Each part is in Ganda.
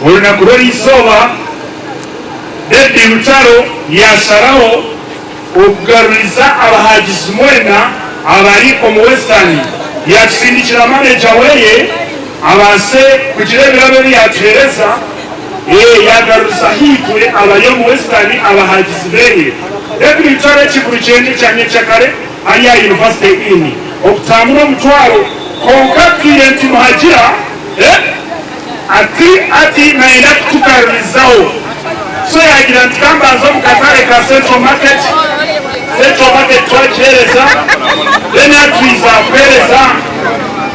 olunaku lw'eizooba Dedi Lutalo yasalawo okugaruliza abahagizi mwena abali omu Western yatusindikira manager weye abase kugira ebirabo byatuhereza yagaruliza hitwe abali omu Western abahagizi beye. Dedi Lutalo ekigulu kyende kyanye kyakale ali ya University ini okutambula omutwalo konka twire nti muhagira ati naenda kutugarulizawo so yagira nti kambanza omu katale ka Central Market twakihereza then atwiza kuhereza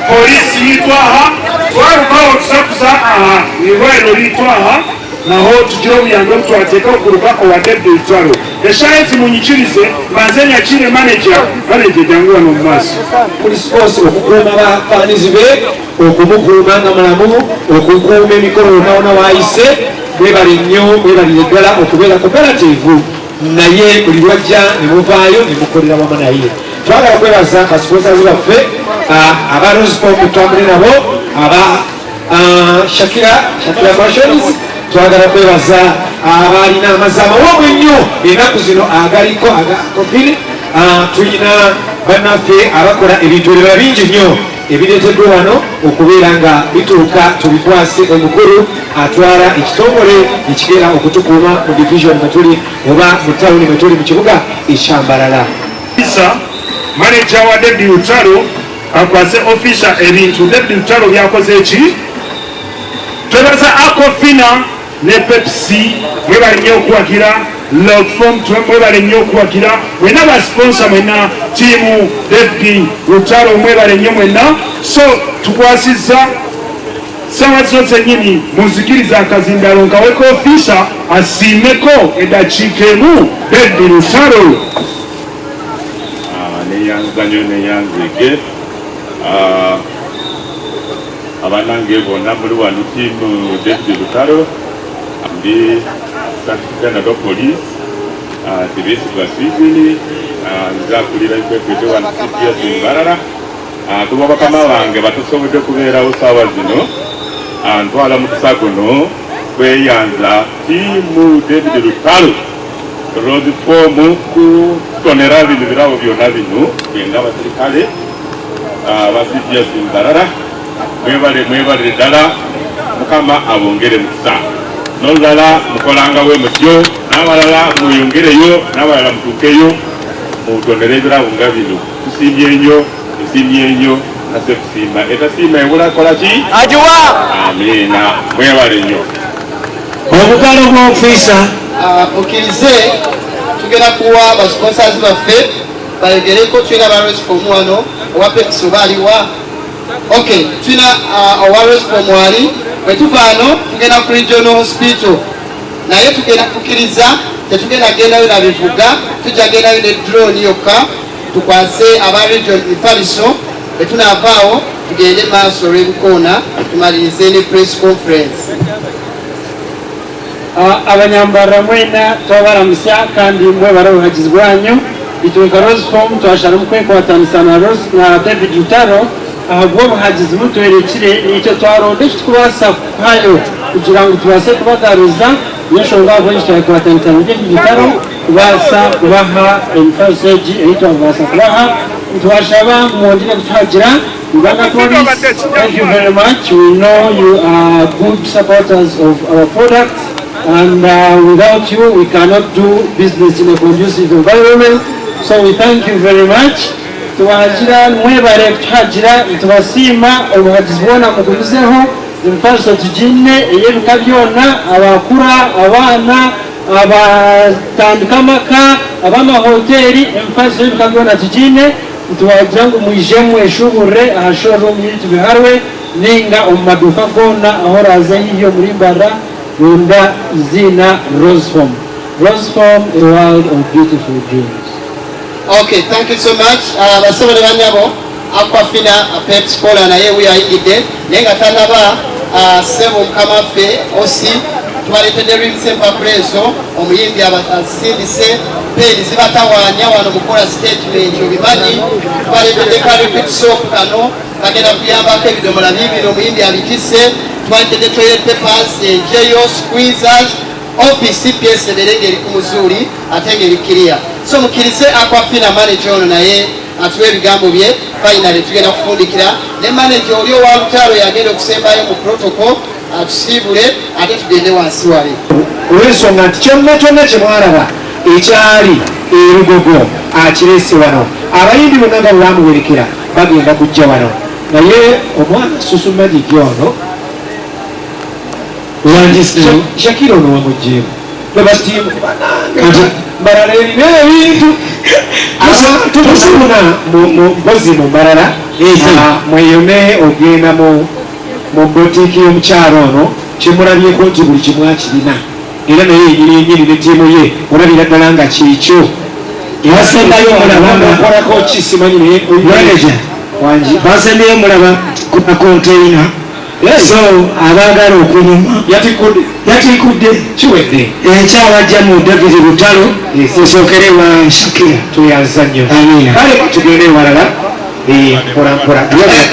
polisi yitwaha twarukaho tusakuza aha irwairo litwaha naho tugira obuyambi obutwateeka okuruka owa Dedi Lutalo eshaye timunyikirize mbanze nyakire manager jangu wano mu maaso polisi force okukuuma abafanizi be okumukuuma nga mulamu okukuuma emikolo yonna waayise mwebale nnyo mwebalire ddala okubeera cooperative naye buli lwajja ne muvaayo ne mukolera wamu naye. Twagala kwebaza basponsazi baffe aba Rosepom tutambule nabo aba Shakira Fashions. Twagala kwebaza abalina amazzi amawoomu ennyo ennaku zino agaliko aga COVID. Tulina bannaffe abakola ebintu ebirala bingi nnyo ebireeteddwa wano okubeera nga bituuka tubikwase omukulu atwala ekitongole ekigera okutukuuma mu division mwetuli oba mu tawuni mwetuli mu kibuga ekya Mbarara. Manager wa Dedi Lutalo akwase official ebintu Dedi Lutalo byakoze eki twebaza Akofina ne Pepsi mwebali nnyo okuwagira Logform mwebale nnyo okuwagira mwena basponsa mwena tiimu Dedi Lutalo mwebale nnyo mwena. So tukwasiza sawa zote nyini muzikiriza akazindalo nkaweko ofisa asimeko edakiika emu Dedi Lutalo neyanzanyo neyanzike abanange bonna muli wano tiimu Dedi Lutalo ndi Uganda Police tibesigwa switini nzakulira ekwekweto wano CPS Mbarara tuba bakama bange batusobodde kubeerawo saawa zino ntwala mukisa guno kweyanza tiimu Dedi Lutalo Rosepom kutonera bino birabo byonna bino nga abaserikale ba CPS Mbarara mwebale ddala mukama abongere mukisa n'olulala mukolanga we mutyo n'abalala muyongereyo n'abalala mutuukeyo mutonera ebirabo nga bino tusimbye nnyo nase kusiima etasiima ebula kola ki ajuwa amiina mwebale nnyo obukalo bw'ofiisa okirize tugenda kuwa basponsazi baffe bayogereko tulina aba Rosepom wano owa Pepsi oba aliwa tulina owa Rosepom wali bwe tuvaano tugenda ku regional hospital naye tugenda kukiriza tetugenda gendayo na bivuga tujja gendayo ne drone yokka tukwase aba region ifaliso bwe tunaavaawo tugende maaso olw'ebukoona tumalirize ne press conference. Abanyambarara mwena twabaramusya kandi mwebale obuhagizi bwanyu ituuka Rosepom twashara mukwekwatanyisa na Dedi Lutalo ahabwa obuhagizi mutwerekire nicyo twaronda ekitukubaasa kuhayo kugira ngu tubaase kubagaruza n'enshonga abo ekitwakwatanyisa na Dedi Lutalo kubaasa kubaha emifaseji eyi twabaasa kubaha ntwashaba mwongere kutuhagira Uganda Police. Thank you very much. We know you are good supporters of our products. And without you, we cannot do business in a conducive environment. So we thank you very much. Tuwagira mwebale kutuhagira tubasima obuhagizi bwona mugumizeho imfasha tujine eyebika byona abakura abana abatandika amaka abamahoteli imfasha y'ebika byona tujine tuwagira ngo mwijemu eshubure ahashoro mwiti biharwe ninga omu maduka gona aho raza hiyo muri Mbarara Runda Zina Rosepom. Rosepom, a world of beautiful dreams. Okay, thank you so much. Basobole banyabo Aquafina Pepsi Cola na yewe yayigide nenga tanaba sebo mkamafe osi tubaletedde Rimsempa Preso omuyimbi abasindise peni zibatawanya wano mukola statement obimanyi tubaletedde ka repeat soap kano kagenda kuyambako ebidomola bibiri omuyimbi abikise twalidde toilet papers, jayo, squeezers, office piece berenge eri ku muzuli ate ngeri clear. So mukirize Aquafina manager ono naye atuwe ebigambo bye finally tugenda kufundikira ne manager oli owa Lutalo yagenda okusembayo mu protocol atusiibule ate tugende wansi wali olw'ensonga nti kyonna kyonna kye mwalaba ekyali erugogo akireese wano abayimbi bonna nga bwebamuwerekera bagenda kujja wano naye omwana susumagiki ono Shakira ono wamugjeemu babatiimu banange Mbarara erina ebintu tubona mpozi mu Mbarara mweyone ogenda mu botiiki y'omukyalo ono kyemulabyeko nti buli kimu akirina era naye yenyini ne ttiimu ye olabira ddala nga kikyo basembayo mulaba ki simanyi naye wangi basembayo mulaba ku makonteyina so abaagala okunyuma yatikudde kiwedde ekyabajja mu David Lutalo esookere wa Shakira tuyaza nnyo kale tugende ewalala mpolampola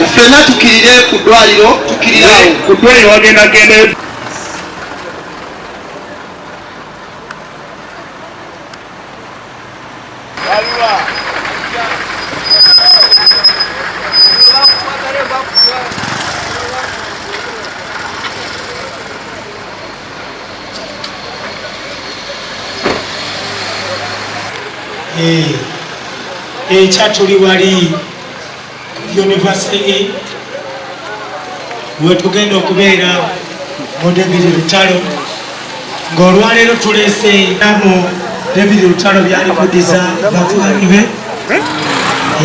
ffenna tukirire ku ddwaliro tukirirawo ku ddwaliro wagendagende ekyatuli wali University wetugenda okubeera mu David Lutalo ng'olwaleero tuleese mu David Lutalo byalikudiza batwali be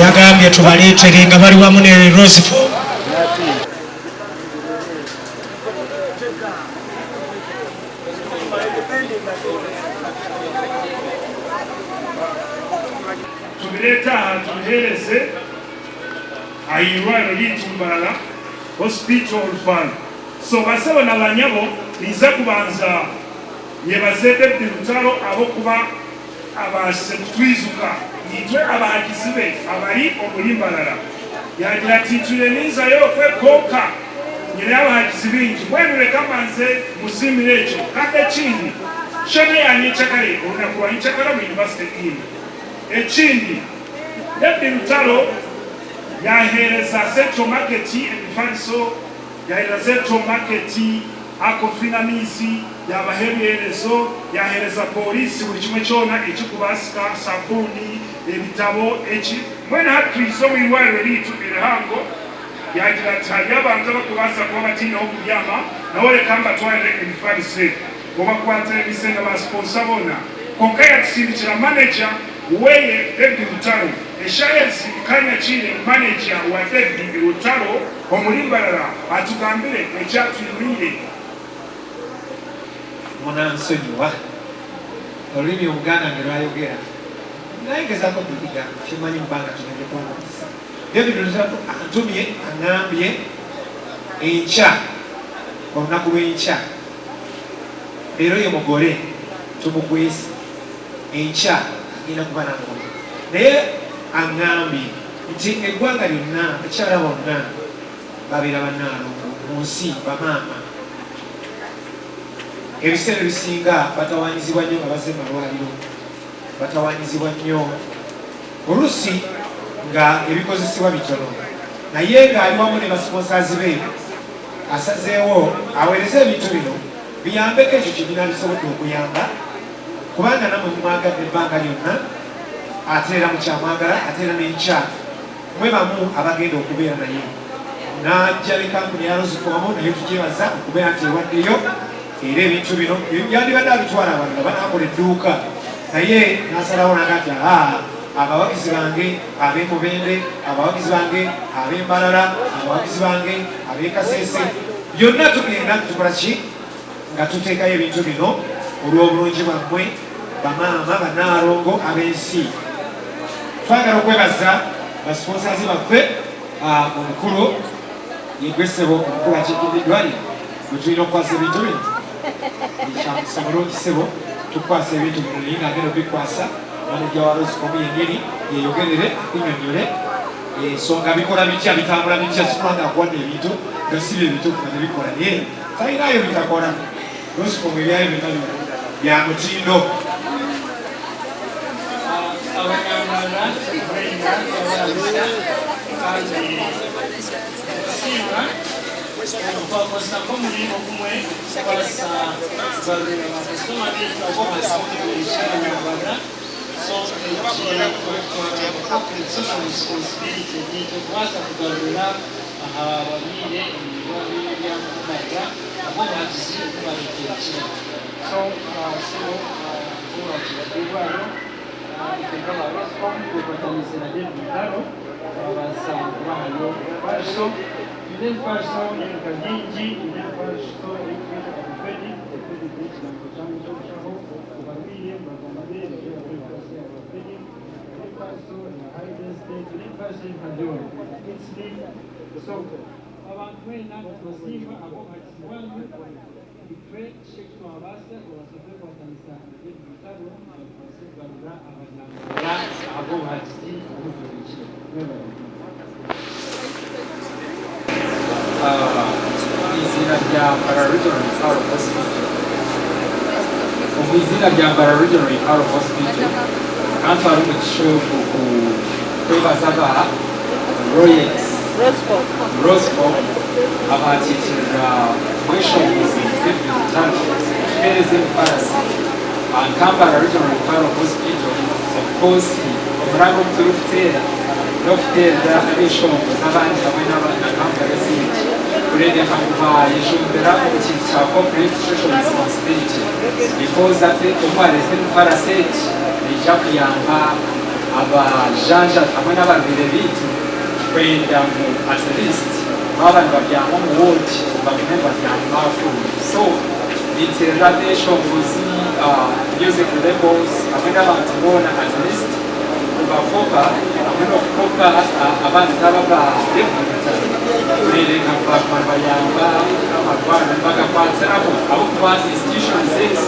yagambye tubaleetere nga bali wamu ne Rosefo tubireeta tubihereze ayirwaro liitu Mbarara Hospital Fund. So basebo na banyabo niza kubanza yebaze David Lutalo abokuba abase twizuka nitwe abagizibe abali omuli Mbarara yagira titule niza yokwe koka nyine abagizibe nti bwenule kamanze musimire ekyo kake kindi shone yanyichakale onakuwa nyichakala mu university ino ekindi David Lutalo yahereza central market ebifaniso yahereza central market Akofina misi yabahererezo yahereza polisi buli kimwe kyona ekikubasika sabuni ebitabo eki mwena hatwizo mwirwaliro liitu erihango yagira ati abantu abakubasa kuba batina okuyama nawe lekamba twalire ebifaniso obakwata ebisenga basponsa bona konka yatusindikira manager weye David Lutalo eshayezi kanya chile manager wa David Lutalo omuli Mbarara atugambire ekyatuyimire munansonyiwa olulimi Oluganda nge lwayogera naye ngezaako kubiga kimanyi mubanga tunenge kwamagisa David Lutalo antumye aŋambye enkya olunaku lw'enkya leero ye mugole tumukwesi enkya agenda kuba namugomo naye aŋambye nti eggwanga lyonna abakyala bonna babeera bannaalongo mu nsi bamaama ebiseera ebisinga batawanyizibwa nnyo nga bazze malwaliro batawanyizibwa nnyo oluusi nga ebikozesebwa bitono naye ng'ali wamu ne basponsazi be asazeewo aweereze ebintu bino biyambeko ekyo kibiina bisobodde okuyamba kubanga namwe mumwagadde ebbanga lyonna ate era mukyamwagala ate era n'enkya mwe bamu abagenda okubeera naye n'ajja ne kampuni ya Rosefo naye tugyebaza okubeera nti ewaddeyo era ebintu bino yandibadde abitwala abantu nga banaakola edduuka naye n'asalawo naga nti abawagizi bange ab'Emubende abawagizi bange ab'Embarara abawagizi bange ab'Ekasese byonna tugenda tukola ki nga tuteekayo ebintu bino olw'obulungi bwammwe bamaama bannaalongo ab'ensi twagala okwebaza basponsazi baffe omukulu yegwesebo omukulu akiikirira eddwaliro bwe tulina okukwasa ebintu bino ekyamusa bulungi sebo tukwasa ebintu bino naye ng'agenda obikwasa manaja wa Rosefo yennyini yeyogerere akunyonyole ensonga bikola bitya bitambula bitya sikubanga akuwadde ebintu nga si bye bituufu nga tebikola naye talinayo bitakola Roscoe ebyayo byonna bya mutindo. Izina rya Mbarara Regional Referral Hospital. Izina rya Mbarara Regional Referral Hospital kandi ari mu gishobo kwebazaga Royals Roscoe abatikira mweshobozi Lutalo and Mbarara Regional Referral Hospital. Of course, umurango mturufutera nokutera abeshobozi n'abandi hamwe n'abantu Already have Yumbera, which is corporate social responsibility, because that Omwana is in Parasite, the Japianga, Aba Janja, Amana Vilevitu, when at least Mavan Babian Wood, but remember they are powerful. So the interrelation was music labels, Amana Antona at least, Ubafoka, Amana Koka, Avan really come back my Bayamba, our institution says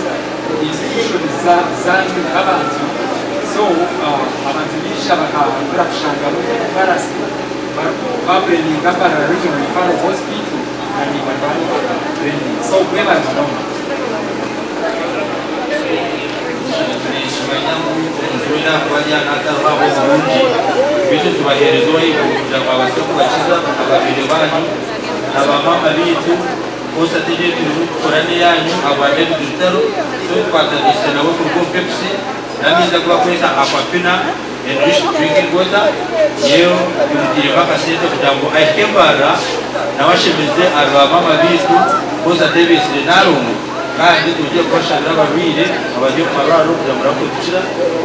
the institution is Zanzi Abantu. So, Avantilisha, Rapshanga, Farasi, Babri, Mbarara Regional Referral Hospital, and Mbarara training. So, where are you? Vitu tubaherezoi kuja kwa wasoko bakiza ababiri banyu n'abamama bitu bose ategeye tukorane yanyu abade Lutalo so twatanise nabo ku Pepsi namiza kuba kwesa Aquafina enriched drinking water yeo kumutire bakasete kutambo Mbarara na washemeze abamama bitu bose atebese narumu kandi tujye kwashara babire abajye Mbarara kuja murakutira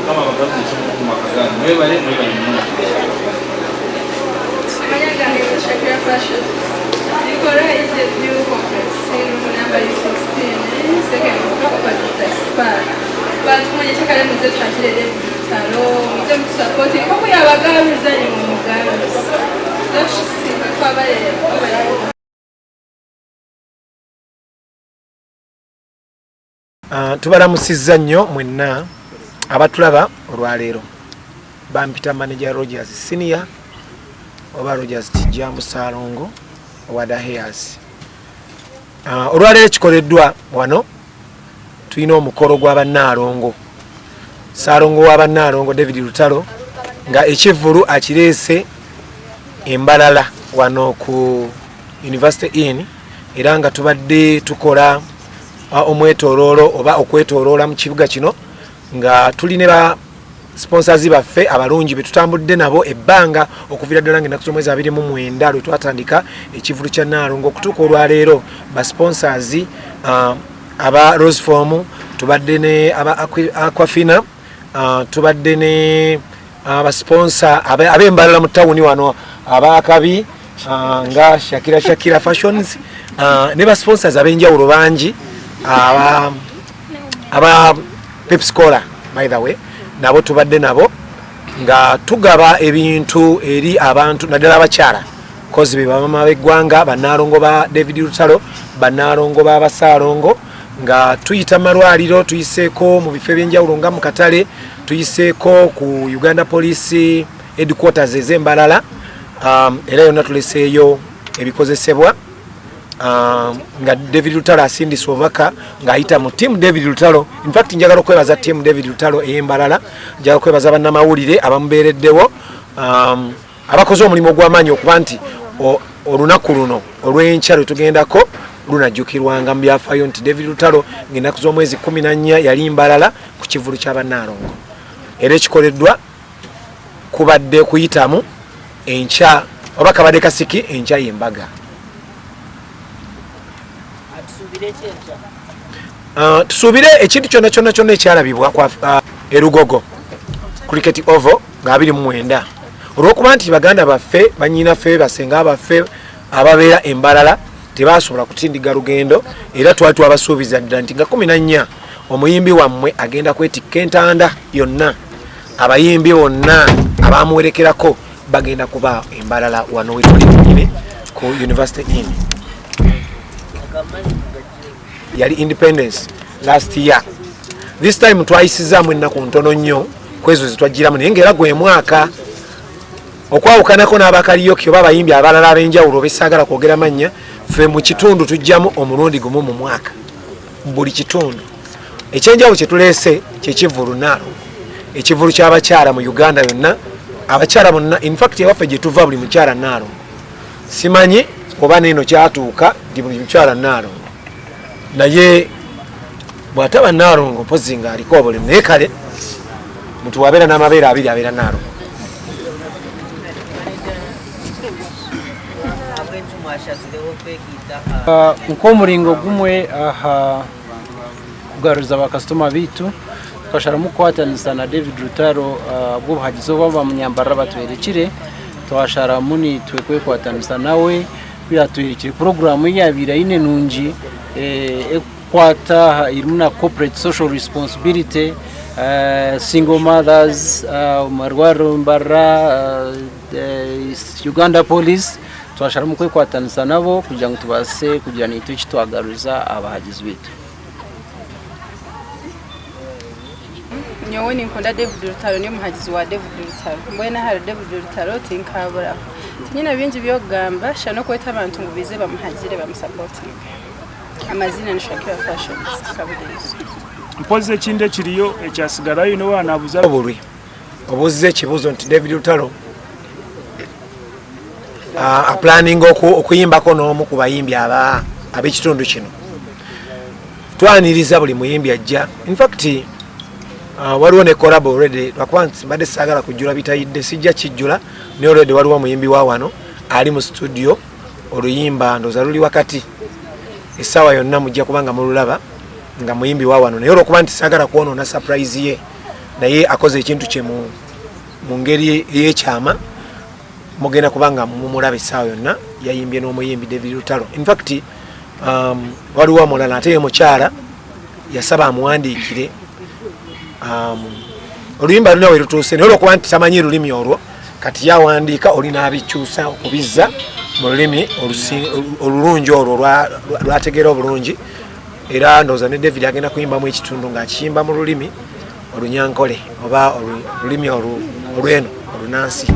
kama bagaze cyo kumakagana mwebare NKORE is a new complex in number 16, second part. But when you check out the translated Lutalo, we are supporting how we have a girls and girls. That's tubalamusizza nnyo mwenna abatulaba olwaleero. Bampita manager Rogers Senior oba Rogers Kijambo Salongo Wada Hairs. Olwaleero ekikoleddwa wano tulina omukolo gw'abannaalongo. Salongo w'abannaalongo David Lutalo nga ekivvulu akireese Mbarara wano ku University Inn era nga tubadde tukola omwetooloolo oba okwetooloola mu kibuga kino nga tulina ba sponsors baffe abalungi betutambudde nabo ebbanga okuviira ddala ng'ennaku z'omwezi 29 lwe twatandika ekivulu kya Nnaalongo okutuuka olwaleero ba sponsors aba Roseform tubadde ne aba Aquafina tubadde ne aba sponsor ab'Embarara mu tawuni wano abakabi nga Shakira Fashions ne ba sponsors ab'enjawulo bangi aba Pepsi Cola by the way nabo tubadde nabo nga tugaba ebintu eri abantu naddala abakyala kozi be bamama b'eggwanga bannaalongo ba David Lutalo bannaalongo ba Basalongo nga tuyita malwaliro tuyiseeko mu bifo ebyenjawulo nga mu katale tuyiseeko ku Uganda Police Headquarters ez'Embarara era yonna tuleseeyo ebikozesebwa nga David Lutalo asindise obubaka ng'ayita mu team David Lutalo. In fact njagala okwebaza team David Lutalo Mbarara, njagala okwebaza bannamawulire abamubeereddewo abakoze omulimu gw'amaanyi okuba nti olunaku luno olw'enkya lwe tugendako lunajjukirwanga mu byafaayo nti David Lutalo ng'ennaku z'omwezi 14 yali Mbarara ku kivulu ky'Abannaalongo. Era ekikoleddwa kubadde kuyitamu enkya oba kabadde kasiki enkya y'embaga. Tusuubire ekintu kyonna ekyalabibwa erugogo cricket oval nga 29 olw'okuba nti baganda baffe bannyinaffe basenga baffe ababeera Mbarara tebasobola kutindiga lugendo era twali twabasuubiza ddala nti nga 14 omuyimbi wammwe agenda kwetikka entanda yonna abayimbi bonna abamuwerekerako bagenda kuba Mbarara wano wetuli ku University Inn. Yali independence last year. This time twayisizaamu ennaku ntono nnyo kwezo zitwajjiramu naye ng'era gwe mwaka okwawukanako n'abakaliyoki oba abayimbi abalala ab'enjawulo besaagala kwogera mannya ffe mu kitundu tujjamu omulundi gumu mu mwaka buli kitundu. Ekyenjawulo kye tuleese kyekivulu Naalongo, ekivulu ky'abakyala mu Uganda yonna, abakyala bonna. In fact ewaffe gye tuva buli mukyala Naalongo. Simanyi oba neeno kyatuuka ndi buli mukyala Naalongo, naye bw'ataba Naalongo mpozi ng'aliko obulemu naye kale muntu wabeera n'amabeere abiri abeera Naalongo. Nk'omulingo gumwe aha kugaruza bakasitoma bitu twasharamu kwatanisa na David Lutalo bw'obuhagizi obwava mu Mbarara batwerekire twasharamu ni twekwekwatanisa nawe byatwerekire programu yabira ine nungi ekwata irimu na corporate social responsibility, single mothers, marwaro Mbarara, Uganda Police twasharamu kwekwatanisa nabo kugira ngo tubase kugira nitu kitwagaruza abahagizi bitu. Nyowe ninkunda David Lutalo ni muhagizi wa David Lutalo. Mbwena hari David Lutalo tinkabura. Tinyina bingi byogamba shano kweta abantu ngo bize bamuhagire bamusupporting. Amazina ni Shakira Fashion kabirizo. Mpoze ekinde kiriyo ekyasigalayo no wanabuza obulwi obuzize ekibuzo nti David Lutalo planning okuyimbako n'omu ku bayimbi ab'ekitundu kino. Twaniriza buli muyimbi ajja. In fact waliwo ne collab already lwakuba nti mbadde saagala kujjula bitayidde sijja kijjula ne already waliwo muyimbi wa wano ali mu studio oluyimba ndoza luli wakati essaawa yonna mujja kubanga mululaba nga muyimbi wa wano naye olwokuba nti saagala kwonoona surprise ye naye akoze ekintu kye mu ngeri y'ekyama mugenda kubanga mumulaba essaawa yonna yayimbye n'omuyimbi David Lutalo. In fact waliwo omulala ate ye mukyala yasaba amuwandiikire oluyimba luna we lutuuse naye olwokuba nti tamanyi lulimi olwo kati yawandiika olina abikyusa okubizza mu lulimi olulungi olwo lwategeera obulungi era ndowooza ne David agenda kuyimbamu ekitundu ng'akiyimba mu lulimi olunyankole oba olulimi olweno olunansi.